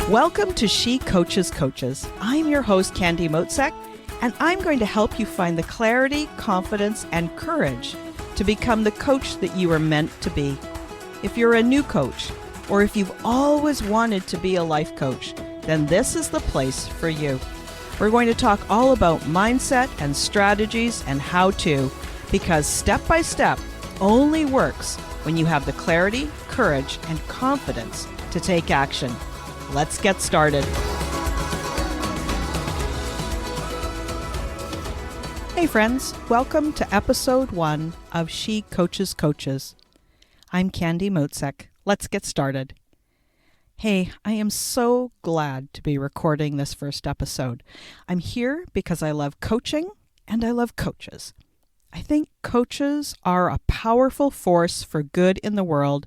Welcome to She Coaches Coaches. I'm your host, Candy Motzek, and I'm going to help you find the clarity, confidence, and courage to become the coach that you are meant to be. If you're a new coach, or if you've always wanted to be a life coach, then this is the place for you. We're going to talk all about mindset and strategies and how to, because step by step only works when you have the clarity, courage, and confidence to take action. Let's get started. Hey friends, welcome to episode 1 of She Coaches Coaches. I'm Candy Motzek. Let's get started. Hey, I am so glad to be recording this first episode. I'm here because I love coaching and I love coaches. I think coaches are a powerful force for good in the world,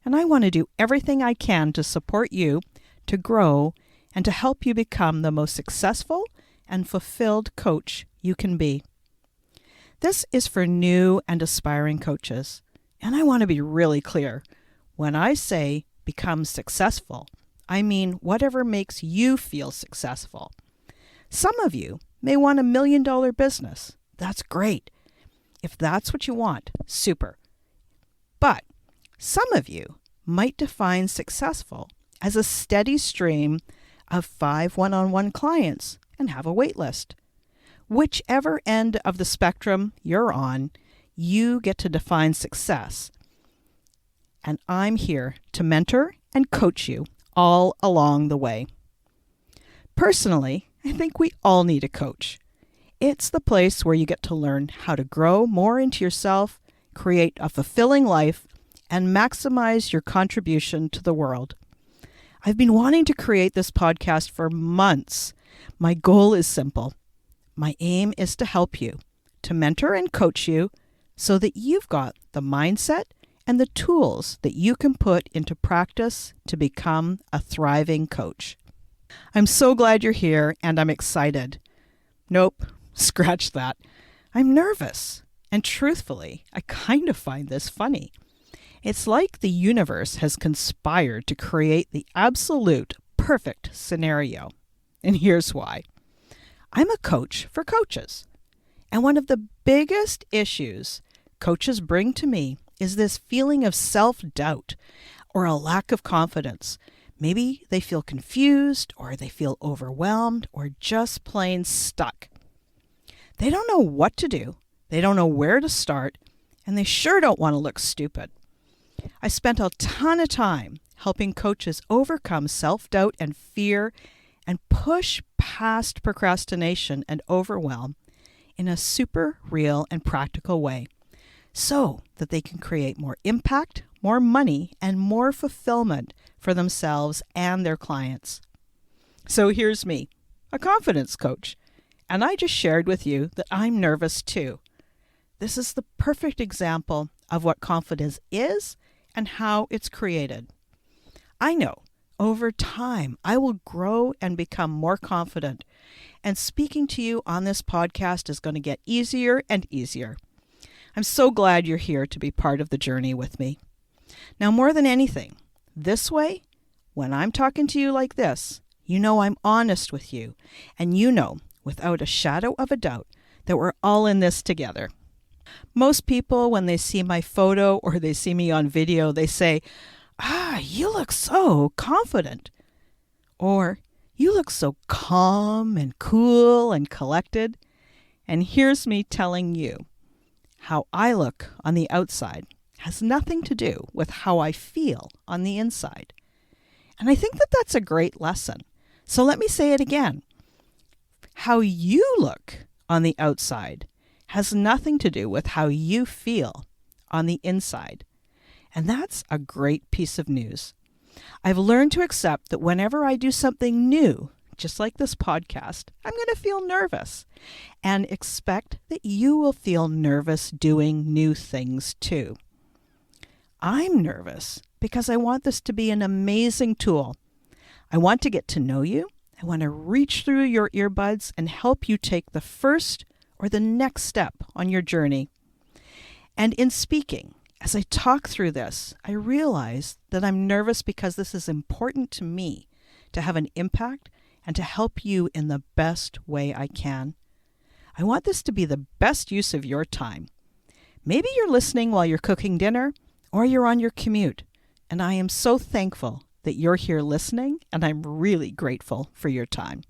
and I want to do everything I can to support you, to grow, and to help you become the most successful and fulfilled coach you can be. This is for new and aspiring coaches, and I want to be really clear. When I say become successful, I mean whatever makes you feel successful. Some of you may want $1 million business. That's great. If that's what you want, super. But some of you might define successful as a steady stream of 5 one-on-one clients and have a wait list. Whichever end of the spectrum you're on, you get to define success. And I'm here to mentor and coach you all along the way. Personally, I think we all need a coach. It's the place where you get to learn how to grow more into yourself, create a fulfilling life, and maximize your contribution to the world. I've been wanting to create this podcast for months. My goal is simple. My aim is to help you, to mentor and coach you so that you've got the mindset and the tools that you can put into practice to become a thriving coach. I'm so glad you're here and I'm excited. Nope, scratch that. I'm nervous. And truthfully, I kind of find this funny. It's like the universe has conspired to create the absolute perfect scenario. And here's why. I'm a coach for coaches. And one of the biggest issues coaches bring to me is this feeling of self-doubt or a lack of confidence. Maybe they feel confused or they feel overwhelmed or just plain stuck. They don't know what to do. They don't know where to start, and they sure don't want to look stupid. I spent a ton of time helping coaches overcome self-doubt and fear and push past procrastination and overwhelm in a super real and practical way so that they can create more impact, more money, and more fulfillment for themselves and their clients. So here's me, a confidence coach, and I just shared with you that I'm nervous too. This is the perfect example of what confidence is and how it's created. I know over time I will grow and become more confident, and speaking to you on this podcast is going to get easier and easier. I'm so glad you're here to be part of the journey with me. Now, more than anything, this way, when I'm talking to you like this, you know I'm honest with you, and you know without a shadow of a doubt that we're all in this together. Most people, when they see my photo or they see me on video, they say, you look so confident. Or, you look so calm and cool and collected. And here's me telling you, how I look on the outside has nothing to do with how I feel on the inside. And I think that that's a great lesson. So let me say it again. How you look on the outside has nothing to do with how you feel on the inside. And that's a great piece of news. I've learned to accept that whenever I do something new, just like this podcast, I'm going to feel nervous and expect that you will feel nervous doing new things too. I'm nervous because I want this to be an amazing tool. I want to get to know you. I want to reach through your earbuds and help you take the first or the next step on your journey. And in speaking, as I talk through this, I realize that I'm nervous because this is important to me, to have an impact and to help you in the best way I can. I want this to be the best use of your time. Maybe you're listening while you're cooking dinner or you're on your commute, and I am so thankful that you're here listening, and I'm really grateful for your time.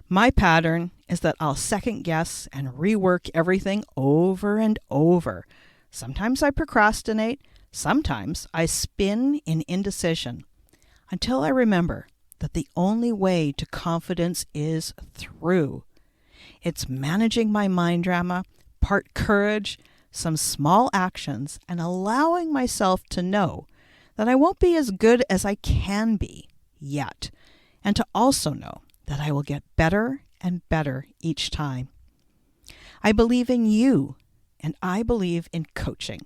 My pattern is that I'll second guess and rework everything over and over. Sometimes I procrastinate, sometimes I spin in indecision, until I remember that the only way to confidence is through. It's managing my mind drama, part courage, some small actions, and allowing myself to know that I won't be as good as I can be yet, and to also know that I will get better and better each time. I believe in you, and I believe in coaching.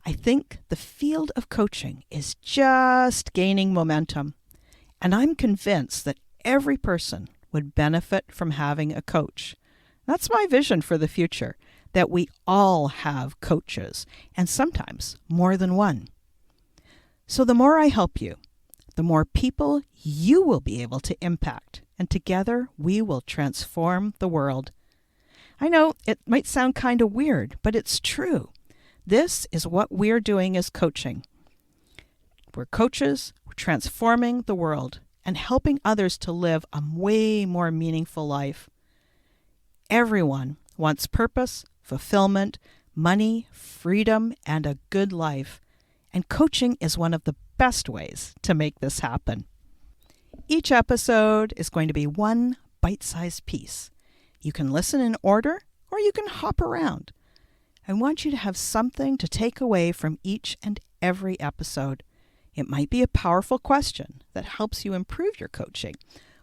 I think the field of coaching is just gaining momentum, and I'm convinced that every person would benefit from having a coach. That's my vision for the future, that we all have coaches, and sometimes more than one. So the more I help you, the more people you will be able to impact, and together we will transform the world. I know it might sound kind of weird, but it's true. This is what we're doing as coaching. We're coaches, we're transforming the world and helping others to live a way more meaningful life. Everyone wants purpose, fulfillment, money, freedom, and a good life. And coaching is one of the best ways to make this happen. Each episode is going to be one bite-sized piece. You can listen in order or you can hop around. I want you to have something to take away from each and every episode. It might be a powerful question that helps you improve your coaching,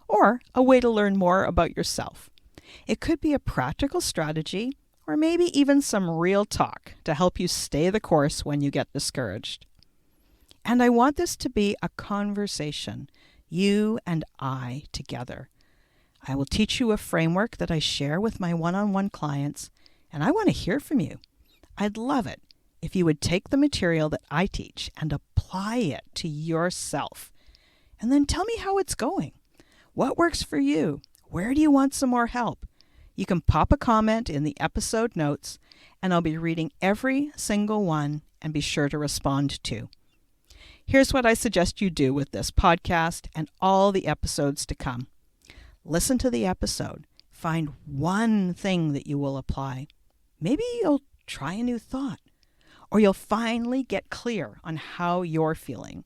or a way to learn more about yourself. It could be a practical strategy, or maybe even some real talk to help you stay the course when you get discouraged. And I want this to be a conversation, you and I together. I will teach you a framework that I share with my one-on-one clients, and I want to hear from you. I'd love it if you would take the material that I teach and apply it to yourself. And then tell me how it's going. What works for you? Where do you want some more help? You can pop a comment in the episode notes, and I'll be reading every single one and be sure to respond to. Here's what I suggest you do with this podcast and all the episodes to come. Listen to the episode. Find one thing that you will apply. Maybe you'll try a new thought, or you'll finally get clear on how you're feeling.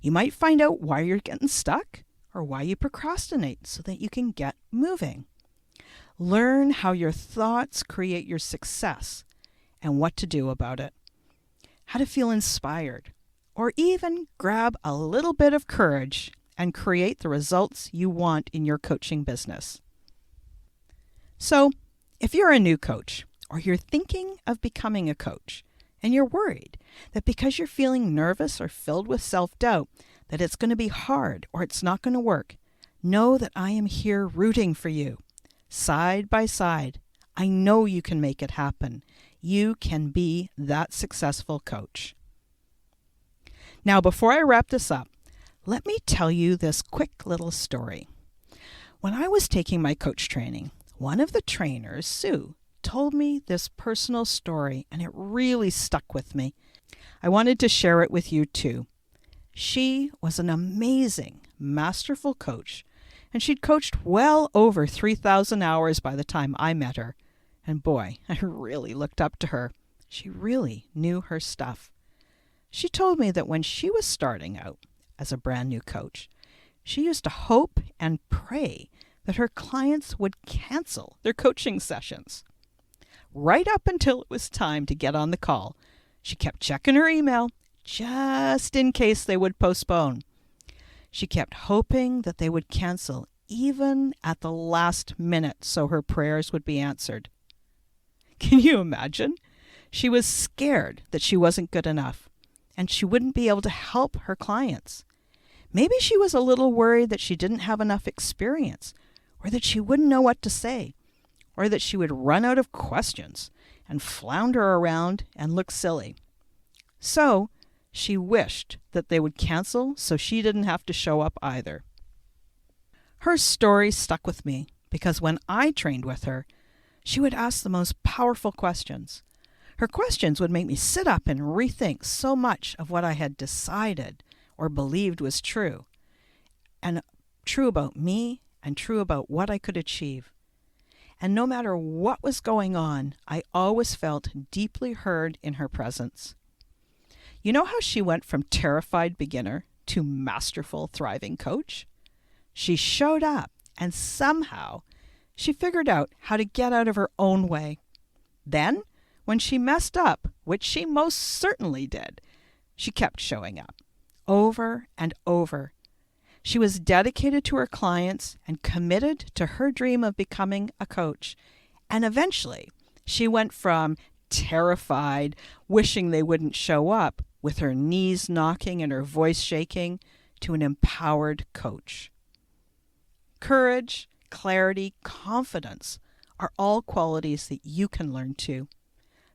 You might find out why you're getting stuck or why you procrastinate so that you can get moving. Learn how your thoughts create your success and what to do about it. How to feel inspired, or even grab a little bit of courage and create the results you want in your coaching business. So, if you're a new coach, or you're thinking of becoming a coach, and you're worried that because you're feeling nervous or filled with self-doubt, that it's going to be hard or it's not going to work, know that I am here rooting for you. Side by side, I know you can make it happen. You can be that successful coach. Now, before I wrap this up, let me tell you this quick little story. When I was taking my coach training, one of the trainers, Sue, told me this personal story, and it really stuck with me. I wanted to share it with you too. She was an amazing, masterful coach, and she'd coached well over 3,000 hours by the time I met her. And boy, I really looked up to her. She really knew her stuff. She told me that when she was starting out as a brand new coach, she used to hope and pray that her clients would cancel their coaching sessions. Right up until it was time to get on the call, she kept checking her email just in case they would postpone. She kept hoping that they would cancel even at the last minute so her prayers would be answered. Can you imagine? She was scared that she wasn't good enough and she wouldn't be able to help her clients. Maybe she was a little worried that she didn't have enough experience, or that she wouldn't know what to say, or that she would run out of questions and flounder around and look silly. So she wished that they would cancel so she didn't have to show up either. Her story stuck with me because when I trained with her, she would ask the most powerful questions. Her questions would make me sit up and rethink so much of what I had decided or believed was true, and true about me and true about what I could achieve. And no matter what was going on, I always felt deeply heard in her presence. You know how she went from terrified beginner to masterful thriving coach? She showed up, and somehow she figured out how to get out of her own way. Then, when she messed up, which she most certainly did, she kept showing up, over and over. She was dedicated to her clients and committed to her dream of becoming a coach. And eventually, she went from terrified, wishing they wouldn't show up, with her knees knocking and her voice shaking, to an empowered coach. Courage, clarity, confidence are all qualities that you can learn too.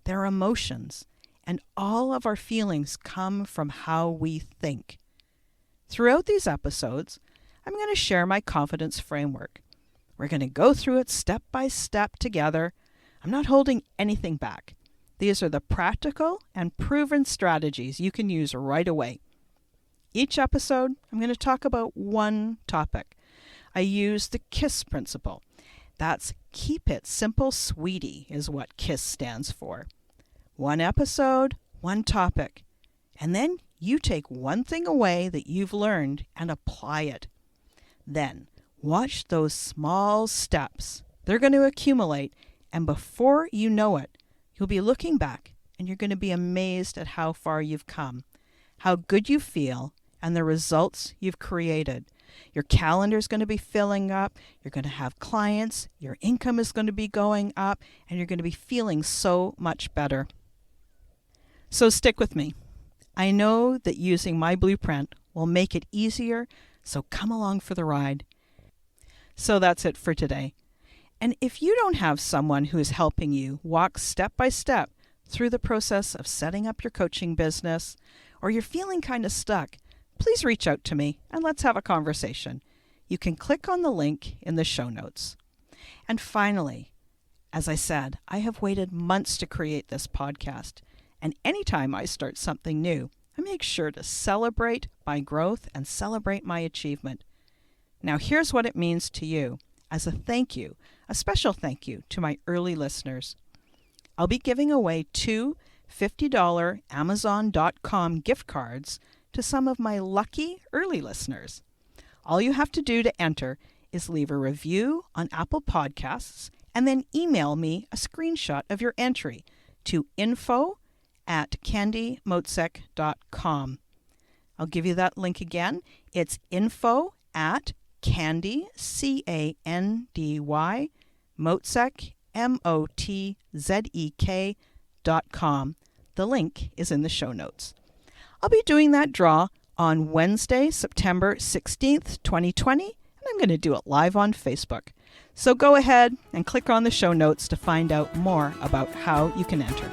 They're emotions, and all of our feelings come from how we think. Throughout these episodes, I'm going to share my confidence framework. We're going to go through it step by step together. I'm not holding anything back. These are the practical and proven strategies you can use right away. Each episode, I'm going to talk about one topic. I use the KISS principle. That's Keep It Simple, Sweetie, is what KISS stands for. One episode, one topic. And then you take one thing away that you've learned and apply it. Then watch those small steps. They're going to accumulate, and before you know it, you'll be looking back and you're going to be amazed at how far you've come, how good you feel, and the results you've created. Your calendar's going to be filling up, you're going to have clients, your income is going to be going up, and you're going to be feeling so much better. So stick with me. I know that using my blueprint will make it easier, so come along for the ride. So that's it for today. And if you don't have someone who is helping you walk step by step through the process of setting up your coaching business, or you're feeling kind of stuck, please reach out to me and let's have a conversation. You can click on the link in the show notes. And finally, as I said, I have waited months to create this podcast. And anytime I start something new, I make sure to celebrate my growth and celebrate my achievement. Now here's what it means to you as a thank you, a special thank you to my early listeners. I'll be giving away 2 $50 Amazon.com gift cards to some of my lucky early listeners. All you have to do to enter is leave a review on Apple Podcasts and then email me a screenshot of your entry to info@candymotzek.com. I'll give you that link again. It's info@candy, C-A-N-D-Y, Motzek, MOTZEK.com. The link is in the show notes. I'll be doing that draw on Wednesday, September 16th, 2020, and I'm going to do it live on Facebook. So go ahead and click on the show notes to find out more about how you can enter.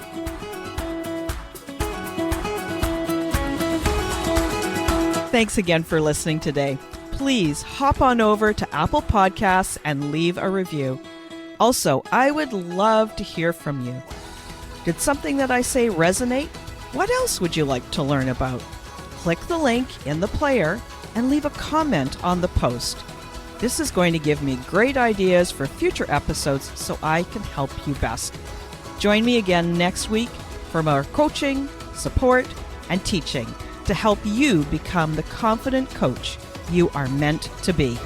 Thanks again for listening today. Please hop on over to Apple Podcasts and leave a review. Also, I would love to hear from you. Did something that I say resonate? What else would you like to learn about? Click the link in the player and leave a comment on the post. This is going to give me great ideas for future episodes so I can help you best. Join me again next week for more coaching, support, and teaching to help you become the confident coach you are meant to be.